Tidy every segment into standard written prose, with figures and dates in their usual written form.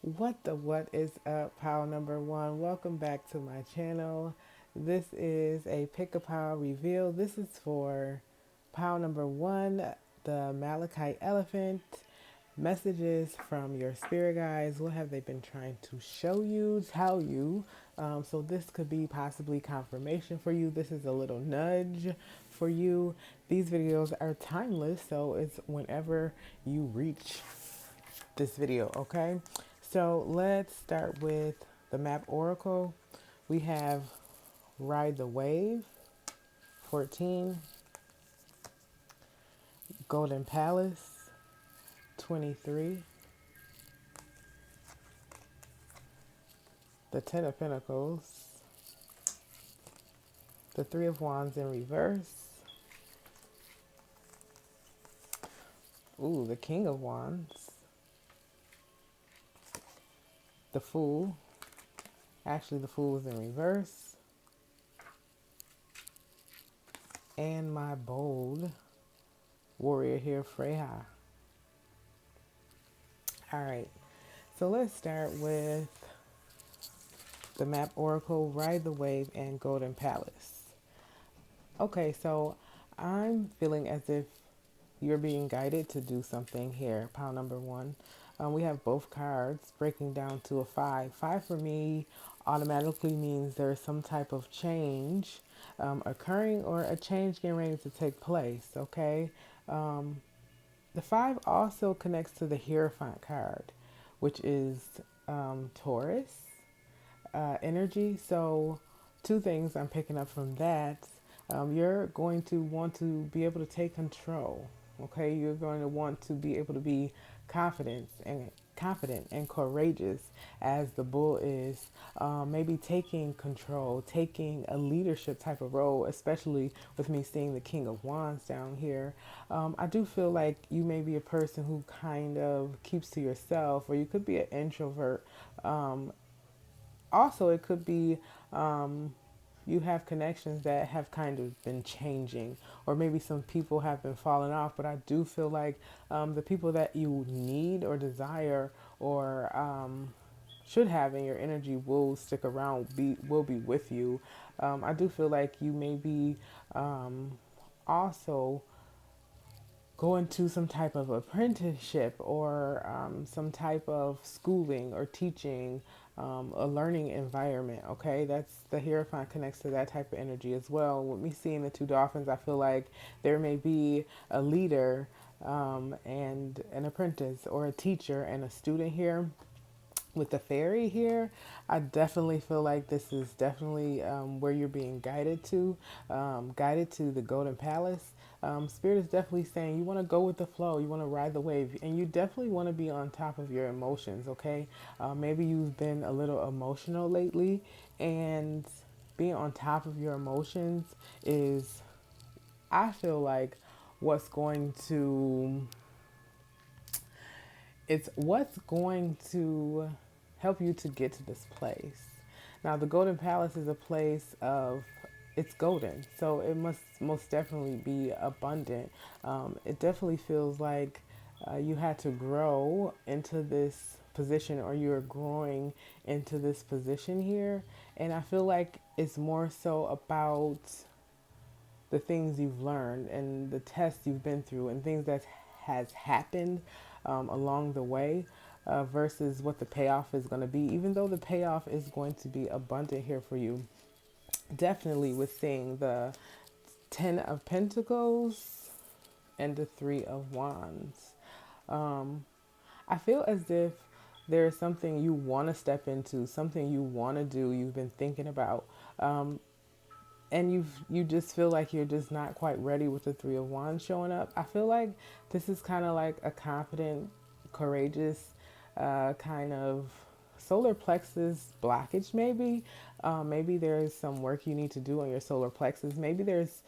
What is up, pile number one? Welcome back to my channel. This is a pick a pile reveal. This is for pile number one, the Malachite elephant. Messages from your spirit guides. What have they been trying to show you, tell you? So this could be possibly confirmation for you. This is a little nudge for you. These videos are timeless, so it's whenever you reach this video, okay? So let's start with the map oracle. We have Ride the Wave, 14, Golden Palace, 23, the Ten of Pentacles, the Three of Wands in reverse, ooh, the King of Wands, the Fool, actually the Fool is in reverse, and my bold warrior here, Freya. All right, so let's start with the map oracle, Ride the Wave, and Golden Palace. Okay, so I'm feeling as if you're being guided to do something here. Pile number one. We have both cards breaking down to a five. Five for me automatically means there's some type of change occurring or a change getting ready to take place. Okay. The five also connects to the Hierophant card, which is Taurus energy. So, two things I'm picking up from that. You're going to want to be able to take control. Okay, you're going to want to be able to be confident and courageous as the bull is. Maybe taking control, taking a leadership type of role, especially with me seeing the King of Wands down here. I do feel like you may be a person who kind of keeps to yourself, or you could be an introvert. Also, it could be you have connections that have kind of been changing, or maybe some people have been falling off. But I do feel like the people that you need or desire or should have in your energy will stick around, will be with you. I do feel like you may be also go into some type of apprenticeship or some type of schooling or teaching, a learning environment. Okay, that's the Hierophant connects to that type of energy as well. With me seeing the two dolphins, I feel like there may be a leader and an apprentice, or a teacher and a student here. With the fairy here, I definitely feel like this is definitely where you're being guided to the Golden Palace. Spirit is definitely saying you want to go with the flow, you want to ride the wave, and you definitely want to be on top of your emotions, okay? Maybe you've been a little emotional lately, and being on top of your emotions is, I feel like, what's going to it's what's going to help you to get to this place. Now, the Golden Palace is a place of, it's golden, so it must most definitely be abundant. It definitely feels like you had to grow into this position, or you're growing into this position here. And I feel like it's more so about the things you've learned and the tests you've been through and things that has happened along the way, versus what the payoff is going to be, even though the payoff is going to be abundant here for you. Definitely with seeing the Ten of Pentacles and the Three of Wands. I feel as if there's something you want to step into, something you want to do, you've been thinking about, and you just feel like you're just not quite ready with the Three of Wands showing up. I feel like this is kind of like a confident, courageous kind of solar plexus blockage. Maybe there's some work you need to do on your solar plexus. Maybe there's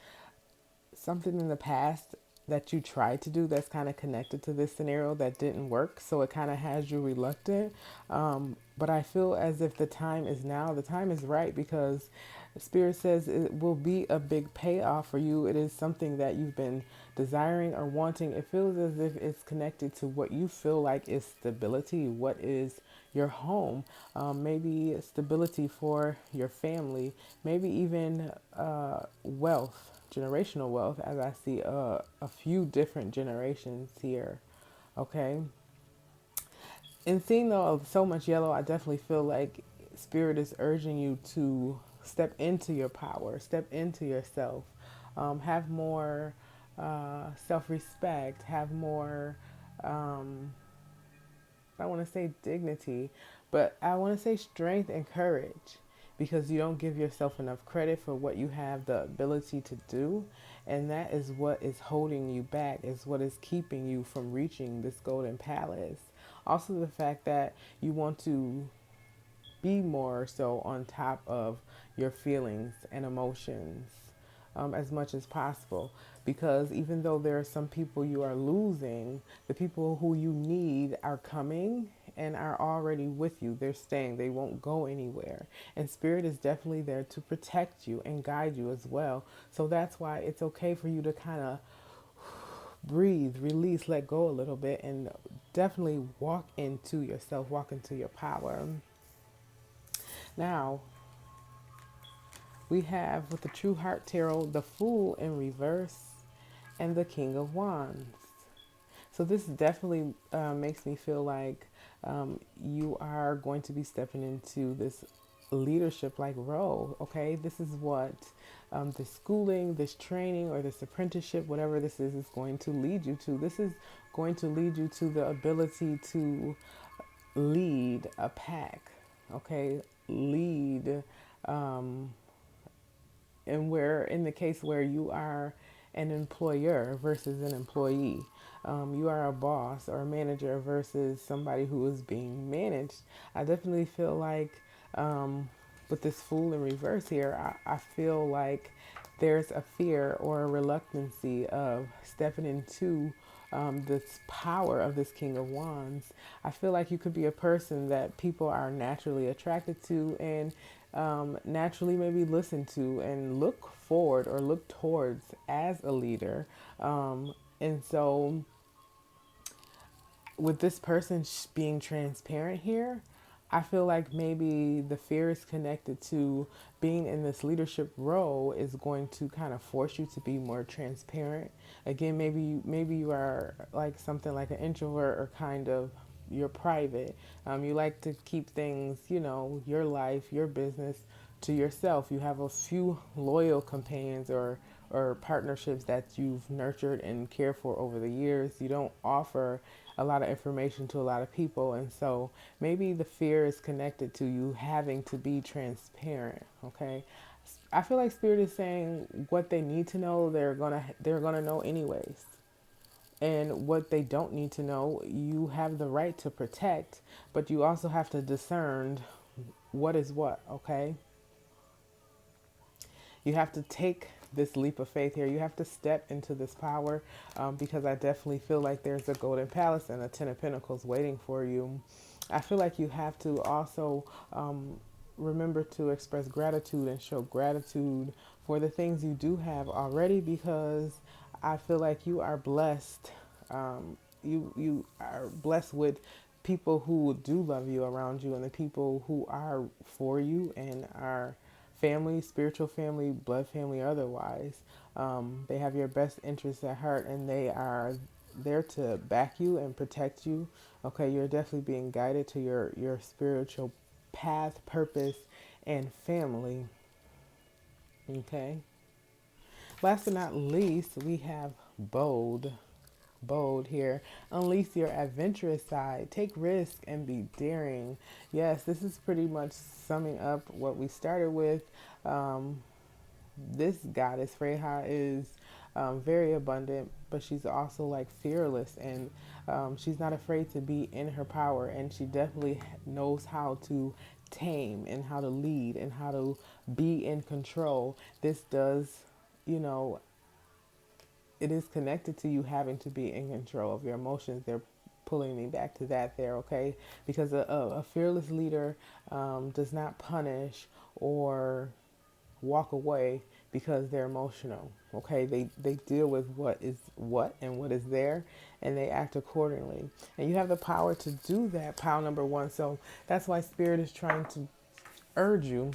something in the past that you tried to do that's kind of connected to this scenario that didn't work, so it kind of has you reluctant. But I feel as if the time is now, the time is right, because Spirit says it will be a big payoff for you. It is something that you've been desiring or wanting, it feels as if it's connected to what you feel like is stability, what is your home, maybe stability for your family, maybe even wealth, generational wealth, as I see a few different generations here. Okay. And seeing though so much yellow, I definitely feel like spirit is urging you to step into your power, step into yourself, have more self-respect, have more. I want to say dignity, but I want to say strength and courage because you don't give yourself enough credit for what you have the ability to do. And that is what is holding you back, is what is keeping you from reaching this golden palace. Also, the fact that you want to be more so on top of your feelings and emotions as much as possible. Because even though there are some people you are losing, the people who you need are coming and are already with you. They're staying, they won't go anywhere. And Spirit is definitely there to protect you and guide you as well. So that's why it's okay for you to kind of breathe, release, let go a little bit, and definitely walk into yourself, walk into your power. Now, we have with the True Heart Tarot, the Fool in reverse and the King of Wands. So this definitely makes me feel like you are going to be stepping into this leadership like role. Okay, this is what this schooling, this training, or this apprenticeship, whatever this is going to lead you to. This is going to lead you to the ability to lead a pack. Okay, lead and where in the case where you are an employer versus an employee, you are a boss or a manager versus somebody who is being managed. I definitely feel like with this Fool in reverse here, I feel like there's a fear or a reluctancy of stepping into this power of this King of Wands. I feel like you could be a person that people are naturally attracted to and naturally maybe listen to and look forward or look towards as a leader. And so, with this person being transparent here, I feel like maybe the fear is connected to being in this leadership role is going to kind of force you to be more transparent. Again, maybe you are like something like an introvert or kind of you're private. You like to keep things, your life, your business to yourself. You have a few loyal companions or partnerships that you've nurtured and cared for over the years. You don't offer a lot of information to a lot of people, and so maybe the fear is connected to you having to be transparent. Okay, I feel like Spirit is saying what they need to know, they're gonna know anyways, and what they don't need to know, you have the right to protect, but you also have to discern what is what. Okay, you have to take this leap of faith here. You have to step into this power because I definitely feel like there's a golden palace and a 10 of pentacles waiting for you. I feel like you have to also remember to express gratitude and show gratitude for the things you do have already, because I feel like you are blessed. You are blessed with people who do love you around you, and the people who are for you and are family, spiritual family, blood family, otherwise. They have your best interests at heart, and they are there to back you and protect you. Okay, you're definitely being guided to your spiritual path, purpose, and family. Okay. Last but not least, we have bold. Bold here. Unleash your adventurous side. Take risk and be daring. Yes, this is pretty much summing up what we started with. This goddess, Freya, is very abundant, but she's also like fearless, and she's not afraid to be in her power, and she definitely knows how to tame and how to lead and how to be in control. This does, you know, it is connected to you having to be in control of your emotions. They're pulling me back to that there, okay? Because a fearless leader does not punish or walk away. because they're emotional. Okay, they deal with what is what and what is there, and they act accordingly. And you have the power to do that, pile number one. So that's why Spirit is trying to urge you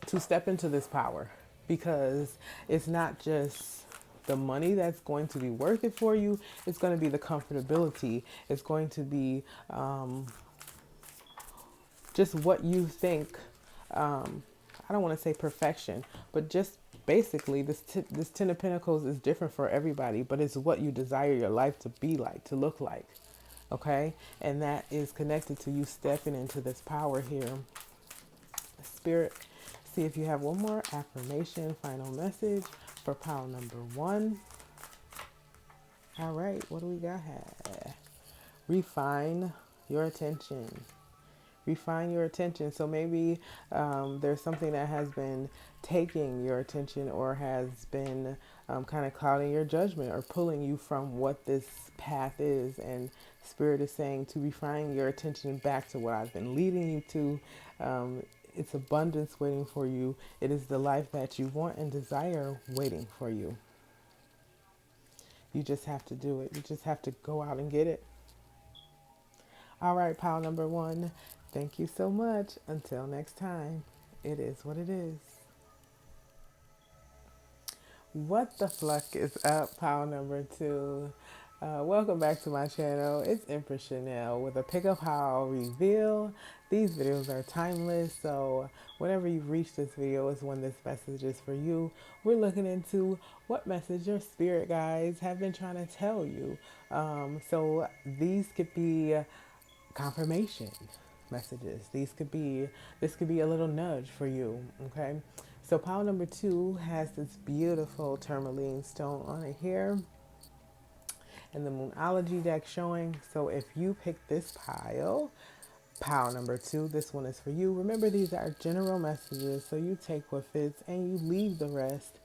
to step into this power, because it's not just the money that's going to be worth it for you. It's going to be the comfortability. It's going to be just what you think. I don't want to say perfection, but just basically this Ten of Pentacles is different for everybody, but it's what you desire your life to be like, to look like. Okay, and that is connected to you stepping into this power here. Spirit, see if you have one more affirmation, final message for pile number one. All right, what do we got here? Refine your attention. Refine your attention. So maybe there's something that has been taking your attention, or has been kind of clouding your judgment, or pulling you from what this path is. And Spirit is saying to refine your attention back to what I've been leading you to. It's abundance waiting for you. It is the life that you want and desire waiting for you. You just have to do it. You just have to go out and get it. All right, pile number one. Thank you so much. Until next time, it is what it is. What the fluck is up, pile number two? Welcome back to my channel. It's Empress Chanel with a pick up haul reveal. These videos are timeless, so whenever you've reached this video is when this message is for you. We're looking into what message your spirit guides have been trying to tell you. So these could be confirmation messages. This could be a little nudge for you. Okay. So pile number two has this beautiful tourmaline stone on it here, and the Moonology deck showing. So if you pick this pile number two, this one is for you. Remember, these are general messages, so you take what fits and you leave the rest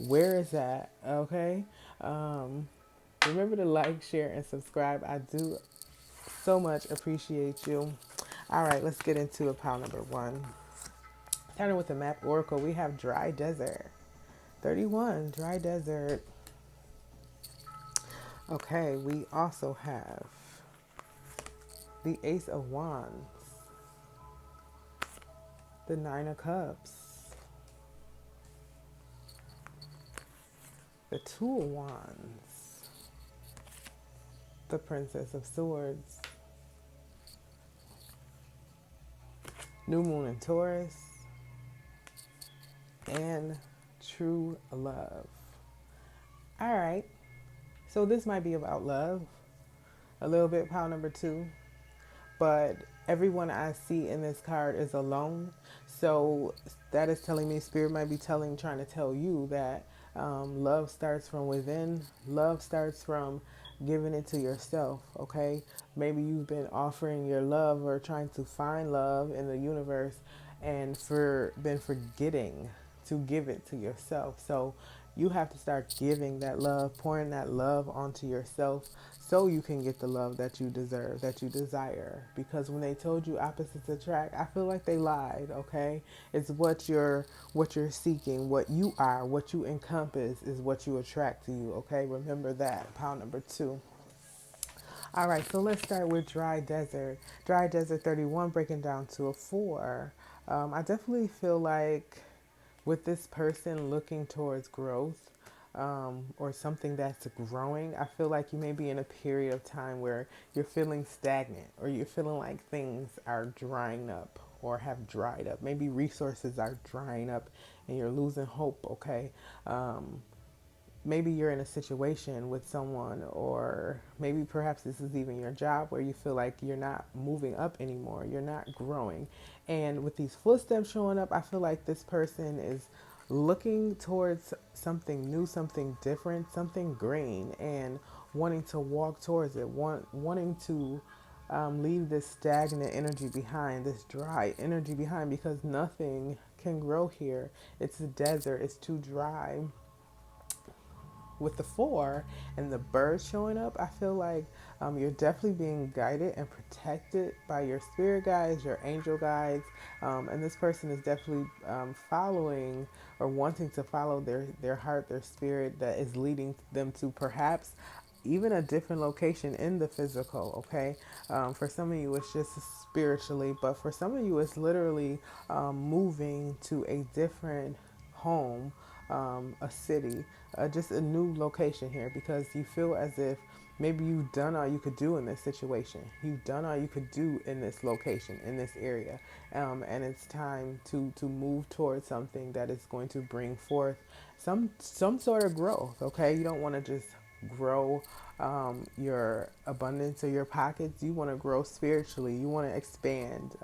where it's at. Okay. Remember to like, share, and subscribe. I do so much appreciate you. All right, let's get into a pile number one. Starting with the map oracle, we have dry desert. 31, dry desert. Okay, we also have the Ace of Wands, the Nine of Cups, the Two of Wands, the Princess of Swords, New Moon in Taurus, and True Love. All right, so this might be about love a little bit, pile number two, but everyone I see in this card is alone. So that is telling me Spirit might be trying to tell you that love starts from within. Love starts from giving it to yourself. Okay, maybe you've been offering your love or trying to find love in the universe, and been forgetting to give it to yourself. So you have to start giving that love, pouring that love onto yourself, so you can get the love that you deserve, that you desire. Because when they told you opposites attract, I feel like they lied. Okay, it's what you're seeking, what you are, what you encompass is what you attract to you. Okay, remember that. Pile number two. All right, so let's start with dry desert. Dry desert 31, breaking down to a 4. I definitely feel like with this person looking towards growth, or something that's growing, I feel like you may be in a period of time where you're feeling stagnant, or you're feeling like things are drying up or have dried up. Maybe resources are drying up and you're losing hope. Okay. Maybe you're in a situation with someone, or maybe perhaps this is even your job, where you feel like you're not moving up anymore, you're not growing. And with these footsteps showing up, I feel like this person is looking towards something new, something different, something green, and wanting to walk towards it, wanting to leave this stagnant energy behind, this dry energy behind, because nothing can grow here. It's a desert, it's too dry. with the 4 and the birds showing up, I feel like you're definitely being guided and protected by your spirit guides, your angel guides, and this person is definitely following or wanting to follow their heart, their spirit that is leading them to perhaps even a different location in the physical. Okay, for some of you it's just spiritually, but for some of you it's literally moving to a different home, a city, just a new location here, because you feel as if maybe you've done all you could do in this situation. You've done all you could do in this location, in this area, and it's time to move towards something that is going to bring forth some sort of growth. Okay, you don't want to just grow your abundance or your pockets. You want to grow spiritually. You want to expand.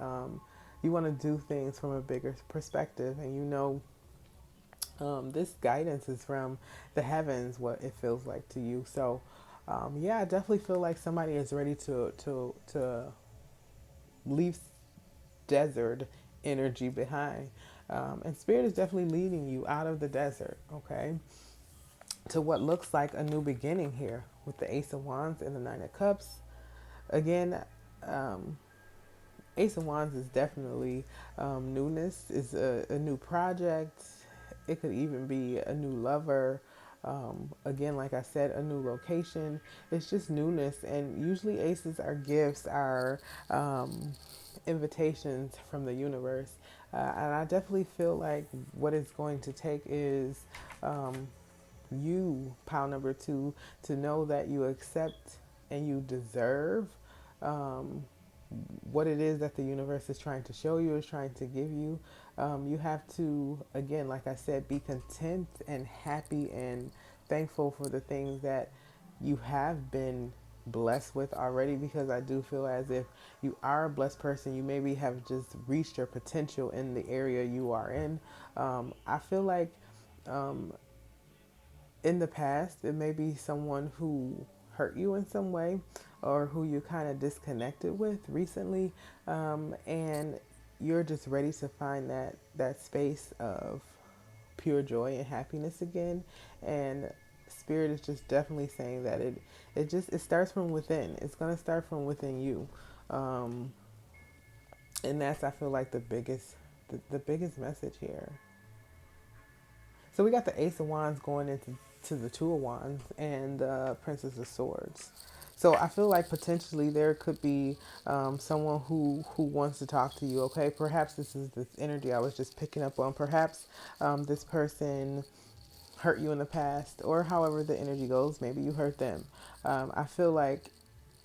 You want to do things from a bigger perspective, and this guidance is from the heavens, what it feels like to you. So, yeah, I definitely feel like somebody is ready to leave desert energy behind. And Spirit is definitely leading you out of the desert, okay, to what looks like a new beginning here with the Ace of Wands and the Nine of Cups. Again, um, Ace of Wands is definitely newness, is a new project. It could even be a new lover. Again, like I said, a new location. It's just newness. And usually aces are gifts, are invitations from the universe. And I definitely feel like what it's going to take is you, pile number 2, to know that you accept and you deserve um, what it is that the universe is trying to show you, is trying to give you. You have to, again, like I said, be content and happy and thankful for the things that you have been blessed with already, because I do feel as if you are a blessed person. You maybe have just reached your potential in the area you are in. I feel like um, in the past, it may be someone who hurt you in some way or who you kind of disconnected with recently, and you're just ready to find that space of pure joy and happiness again. And Spirit is just definitely saying that it starts from within. It's going to start from within you, um, and that's, I feel like, the biggest message here. So we got the Ace of Wands going into the Two of Wands and the Princess of Swords. So I feel like potentially there could be someone who wants to talk to you. Okay, perhaps this is this energy I was just picking up on. Perhaps this person hurt you in the past, or however the energy goes. Maybe you hurt them. I feel like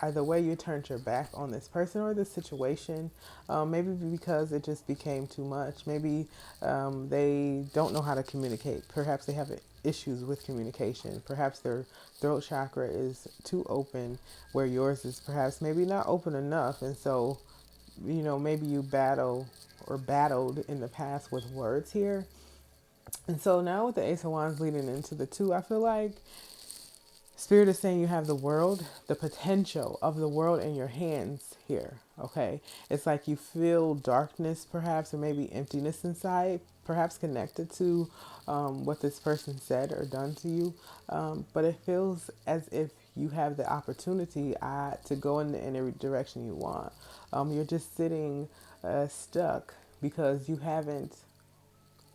either way you turned your back on this person or this situation, maybe because it just became too much. Maybe they don't know how to communicate. Perhaps they have issues with communication. Perhaps their throat chakra is too open, where yours is perhaps maybe not open enough. And so, maybe you battled in the past with words here. And so now with the Ace of Wands leading into the 2, I feel like Spirit is saying you have the world, the potential of the world in your hands here. Okay. It's like you feel darkness, perhaps, or maybe emptiness inside, perhaps connected to what this person said or done to you. But it feels as if you have the opportunity to go in any direction you want. You're just sitting stuck because you haven't,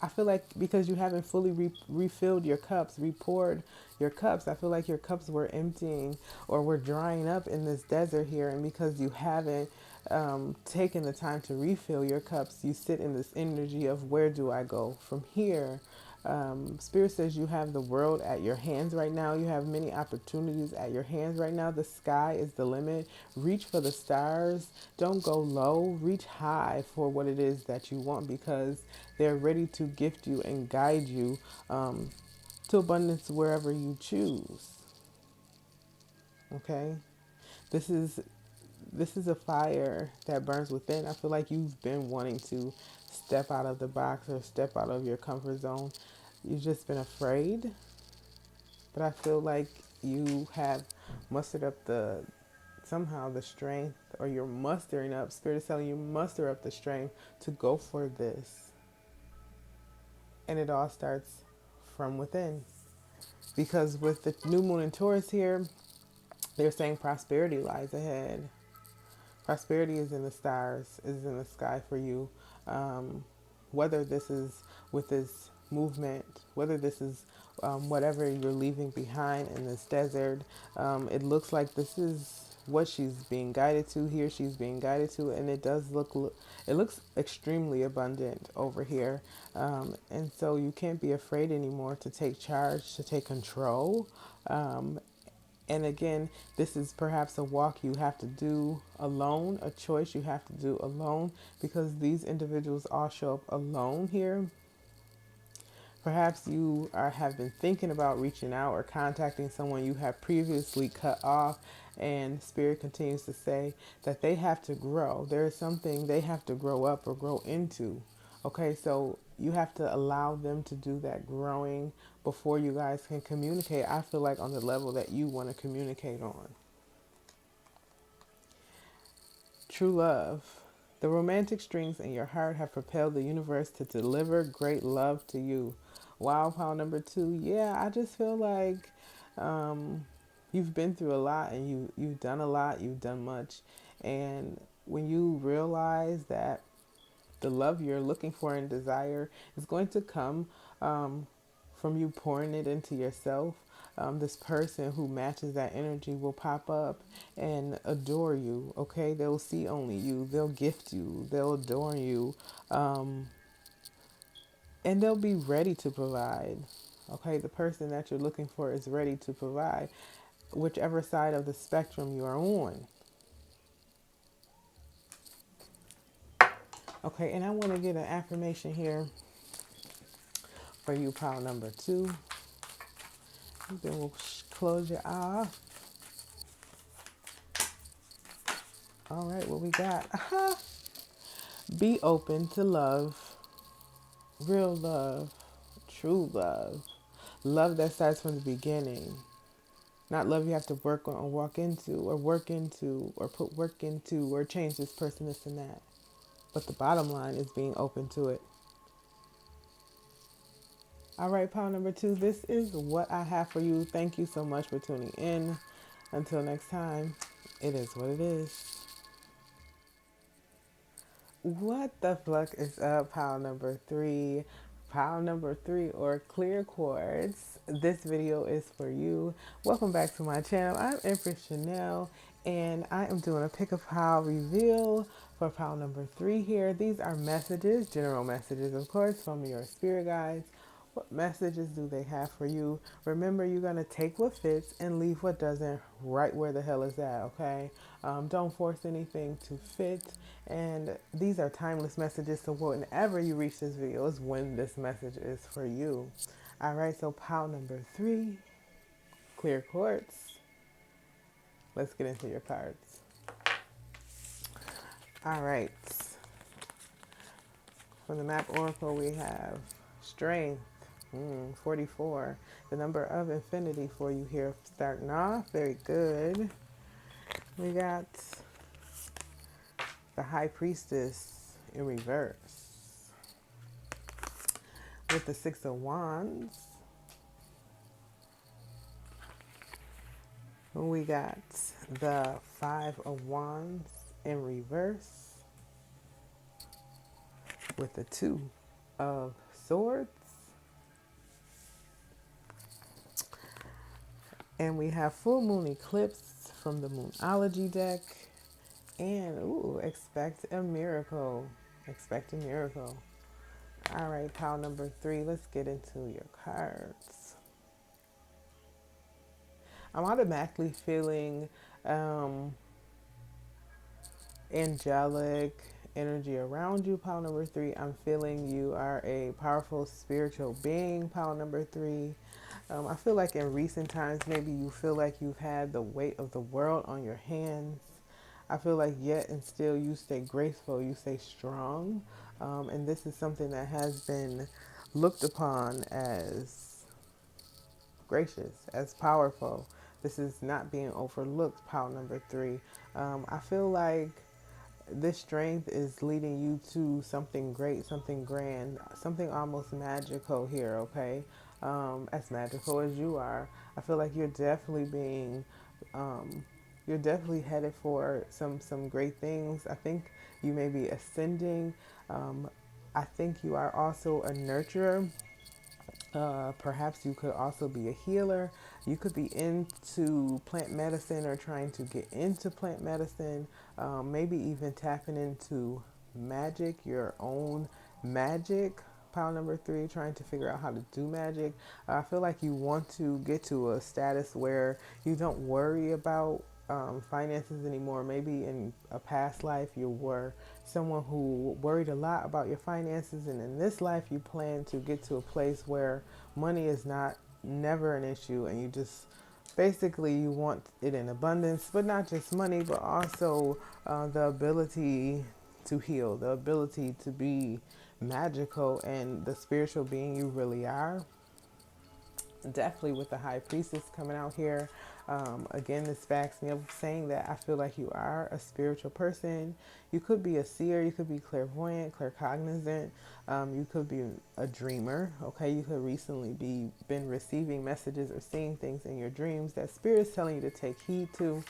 I feel like, because you haven't fully refilled your cups, repoured your cups. I feel like your cups were emptying or were drying up in this desert here. And because you haven't taken the time to refill your cups, you sit in this energy of, where do I go from here? Spirit says you have the world at your hands right now. You have many opportunities at your hands right now. The sky is the limit. Reach for the stars. Don't go low. Reach high for what it is that you want, because they're ready to gift you and guide you to abundance wherever you choose. Okay? This is this is a fire that burns within. I feel like you've been wanting to step out of the box or step out of your comfort zone. You've just been afraid, but I feel like you have mustered up the strength, or you're mustering up. Spirit is telling you, muster up the strength to go for this. And it all starts from within. Because with the new moon in Taurus here, they're saying prosperity lies ahead. Prosperity is in the stars, is in the sky for you. Um, whether this is with this movement, whether this is whatever you're leaving behind in this desert, it looks like this is what she's being guided to here. She's being guided to, and it does look, it looks extremely abundant over here. And so you can't be afraid anymore to take charge, to take control. And again, this is perhaps a walk you have to do alone, a choice you have to do alone, because these individuals all show up alone here. Perhaps you have been thinking about reaching out or contacting someone you have previously cut off, and Spirit continues to say that they have to grow. There is something they have to grow up or grow into. Okay, so you have to allow them to do that growing before you guys can communicate. I feel like on the level that you want to communicate on. True love. The romantic strings in your heart have propelled the universe to deliver great love to you. Wow, pile number 2. Yeah, I just feel like you've been through a lot, and you've done a lot, you've done much. And when you realize that the love you're looking for and desire is going to come from you pouring it into yourself. This person who matches that energy will pop up and adore you. Okay, they'll see only you, they'll gift you, they'll adore you, and they'll be ready to provide. Okay, the person that you're looking for is ready to provide, whichever side of the spectrum you are on. Okay, and I want to get an affirmation here for you, pile number 2. Then we'll close your eye. All right, what we got? Be open to love, real love, true love, love that starts from the beginning. Not love you have to work on or walk into or work into or put work into or change this person, this and that. But the bottom line is being open to it. All right, pile number 2, this is what I have for you. Thank you so much for tuning in. Until next time, it is what it is. What the fuck is up, pile number 3? Pile number 3, or clear quartz. This video is for you. Welcome back to my channel. I'm Empress Chanel, and I am doing a pick a pile reveal for pile number 3 here. These are messages, general messages, of course, from your spirit guides. What messages do they have for you? Remember, you're going to take what fits and leave what doesn't right where the hell is that, okay? Don't force anything to fit. And these are timeless messages, so whenever you reach this video is when this message is for you. All right, so pile number 3, clear quartz. Let's get into your cards. All right. From the map oracle, we have strength. 44, the number of infinity for you here starting off. Very good. We got the high priestess in reverse with the 6 of wands. We got the 5 of wands in reverse with the 2 of swords. And we have full moon eclipse from the Moonology deck. And, ooh, expect a miracle. Expect a miracle. All right, pile number 3. Let's get into your cards. I'm automatically feeling angelic energy around you, pile number 3. I'm feeling you are a powerful spiritual being, pile number 3. I feel like in recent times, maybe you feel like you've had the weight of the world on your hands. I feel like yet and still you stay graceful, you stay strong. And this is something that has been looked upon as gracious, as powerful. This is not being overlooked, pile number 3. I feel like this strength is leading you to something great, something grand, something almost magical here, okay? as magical as you are. I feel like um, you're definitely headed for some great things. I think you may be ascending. Um, I think you are also a nurturer. Perhaps you could also be a healer. You could be into plant medicine or trying to get into plant medicine. Maybe even tapping into magic, your own magic. Pile number three, trying to figure out how to do magic. I feel like you want to get to a status where you don't worry about finances anymore. Maybe in a past life you were someone who worried a lot about your finances, and in this life you plan to get to a place where money is not never an issue, and you just basically you want it in abundance, but not just money, but also the ability to heal, the ability to be magical and the spiritual being you really are. Definitely with the high priestess coming out here. Again, this backs me up saying that I feel like you are a spiritual person. You could be a seer, you could be clairvoyant, claircognizant, you could be a dreamer. Okay, you could recently be been receiving messages or seeing things in your dreams that spirit is telling you to take heed to.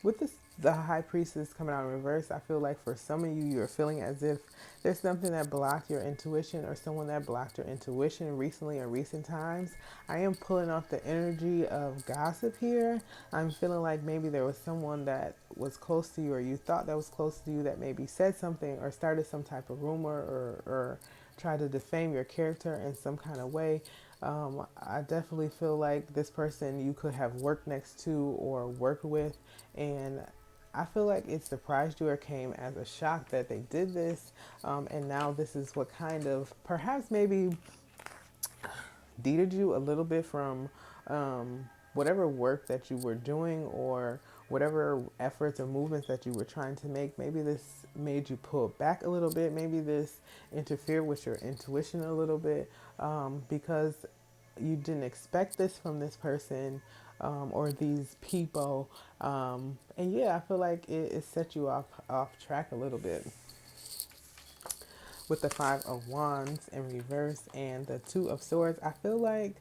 With this, the high priestess coming out in reverse, I feel like for some of you, you're feeling as if there's something that blocked your intuition or someone that blocked your intuition recently or recent times. I am pulling off the energy of gossip here. I'm feeling like maybe there was someone that was close to you or you thought that was close to you that maybe said something or started some type of rumor or tried to defame your character in some kind of way. I definitely feel like this person you could have worked next to or worked with, and I feel like it surprised you or came as a shock that they did this. And now this is what kind of perhaps maybe deterred you a little bit from whatever work that you were doing or whatever efforts or movements that you were trying to make. Maybe this made you pull back a little bit. Maybe this interfered with your intuition a little bit, because you didn't expect this from this person, or these people. And yeah, I feel like it set you off track a little bit with the Five of Wands in reverse and the Two of Swords. I feel like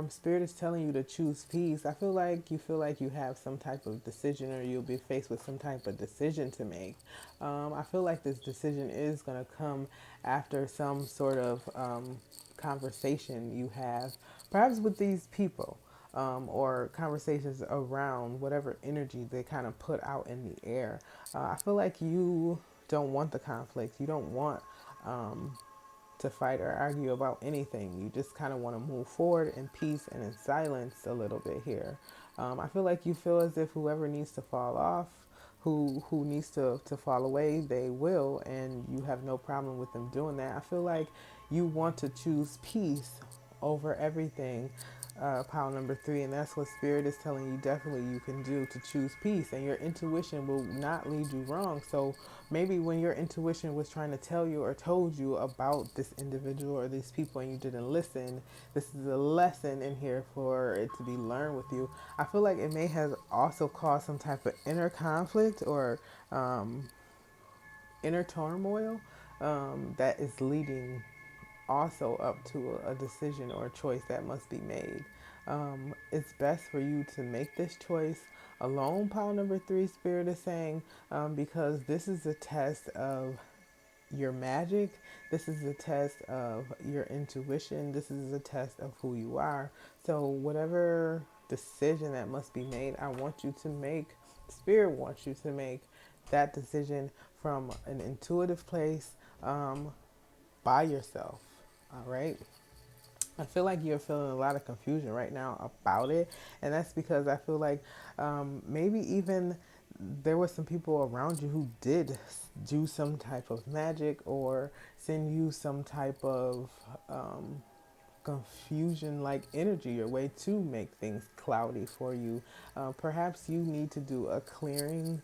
Spirit is telling you to choose peace. I feel like you have some type of decision, or you'll be faced with some type of decision to make. I feel like this decision is going to come after some sort of conversation you have, perhaps with these people. Or conversations around whatever energy they kind of put out in the air. I feel like you don't want the conflict. You don't want um, to fight or argue about anything. You just kind of want to move forward in peace and in silence a little bit here. I feel like you feel as if whoever needs to fall off, who needs to fall away, they will, and you have no problem with them doing that. I feel like you want to choose peace over everything, pile number three, and that's what spirit is telling you definitely you can do, to choose peace, and your intuition will not lead you wrong. So maybe when your intuition was trying to tell you or told you about this individual or these people and you didn't listen, this is a lesson in here for it to be learned with you. I feel like it may have also caused some type of inner conflict or inner turmoil, that is leading also up to a decision or a choice that must be made. It's best for you to make this choice alone, pile number three, spirit is saying, because this is a test of your magic. This is a test of your intuition. This is a test of who you are. So, whatever decision that must be made, I want you to make, spirit wants you to make that decision from an intuitive place, by yourself. All right. I feel like you're feeling a lot of confusion right now about it, and that's because I feel like maybe even there were some people around you who did do some type of magic or send you some type of confusion like energy your way to make things cloudy for you. Perhaps you need to do a clearing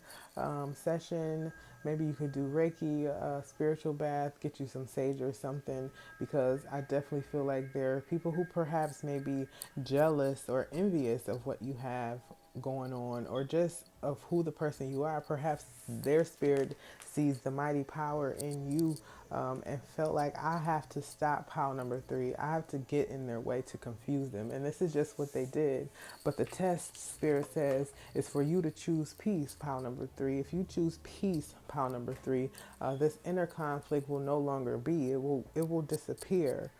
session. Maybe you could do Reiki, a spiritual bath, get you some sage or something, because I definitely feel like there are people who perhaps may be jealous or envious of what you have going on, or just of who the person you are. Perhaps their spirit sees the mighty power in you, and felt like, I have to stop pile number three. I have to get in their way to confuse them. And this is just what they did. But the test, spirit says, is for you to choose peace, pile number three. If you choose peace, pile number three, this inner conflict will no longer be. It will disappear.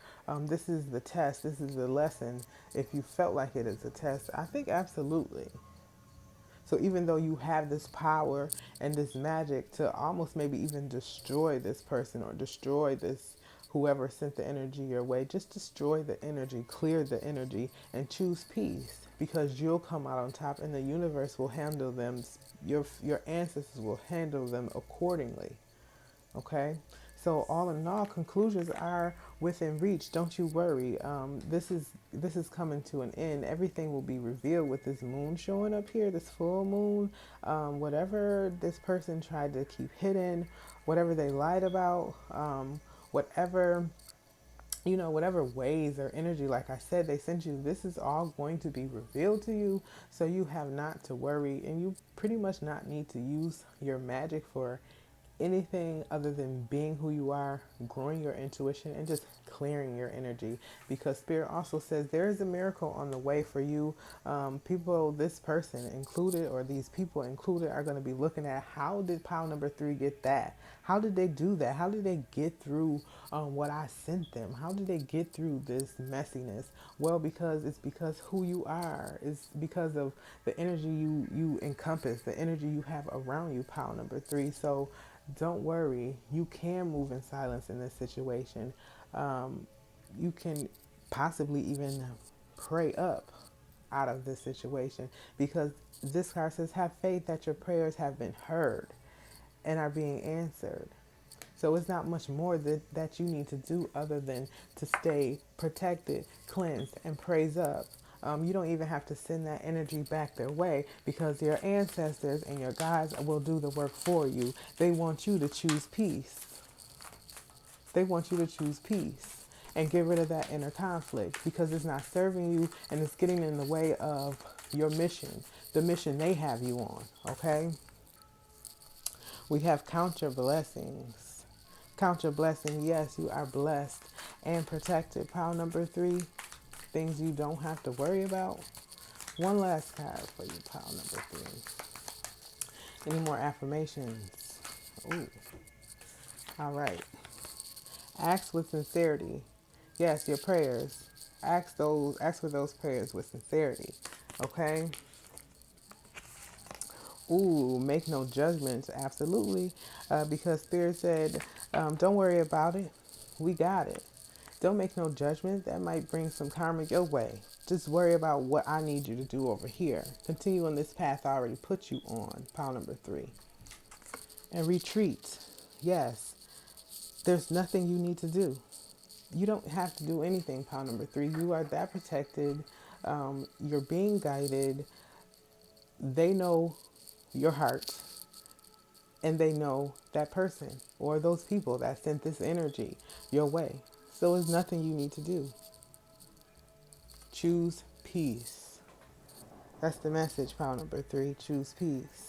This is the test. This is the lesson. If you felt like it is a test, I think absolutely. So even though you have this power and this magic to almost maybe even destroy this person or destroy this whoever sent the energy your way, just destroy the energy, clear the energy, and choose peace, because you'll come out on top and the universe will handle them. Your ancestors will handle them accordingly. Okay, so all in all, conclusions are within reach. Don't you worry. This is coming to an end. Everything will be revealed with this moon showing up here, this full moon. Whatever this person tried to keep hidden, whatever they lied about, whatever, whatever ways or energy, like I said, they sent you, this is all going to be revealed to you. So you have not to worry, and you pretty much not need to use your magic for anything other than being who you are, growing your intuition, and just clearing your energy. Because Spirit also says there is a miracle on the way for you. People, this person included, or these people included, are going to be looking at, how did pile number three get that? How did they do that? How did they get through what I sent them? How did they get through this messiness? Well, because who you are. It's because of the energy you encompass, the energy you have around you, pile number three. So don't worry. You can move in silence in this situation. You can possibly even pray up out of this situation, because this card says, have faith that your prayers have been heard and are being answered. So it's not much more that you need to do other than to stay protected, cleansed, and praise up. You don't even have to send that energy back their way, because your ancestors and your guides will do the work for you. They want you to choose peace. They want you to choose peace and get rid of that inner conflict, because it's not serving you and it's getting in the way of your mission, the mission they have you on, okay? We have count your blessings. Count your blessing. Yes, you are blessed and protected. Pile number three, things you don't have to worry about. One last card for you, pile number three. Any more affirmations? Ooh. All right. Ask with sincerity. Yes, your prayers. Ask for those prayers with sincerity. Okay? Ooh, make no judgments. Absolutely. Because Spirit said, don't worry about it. We got it. Don't make no judgment. That might bring some karma your way. Just worry about what I need you to do over here. Continue on this path I already put you on. Pile number three. And retreat. Yes. There's nothing you need to do. You don't have to do anything, pile number three. You are that protected. You're being guided. They know your heart, and they know that person or those people that sent this energy your way. So there's nothing you need to do. Choose peace. That's the message, pile number three. Choose peace.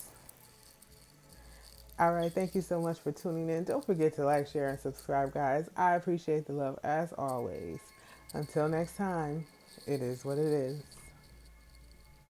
All right. Thank you so much for tuning in. Don't forget to like, share, and subscribe, guys. I appreciate the love as always. Until next time, it is what it is.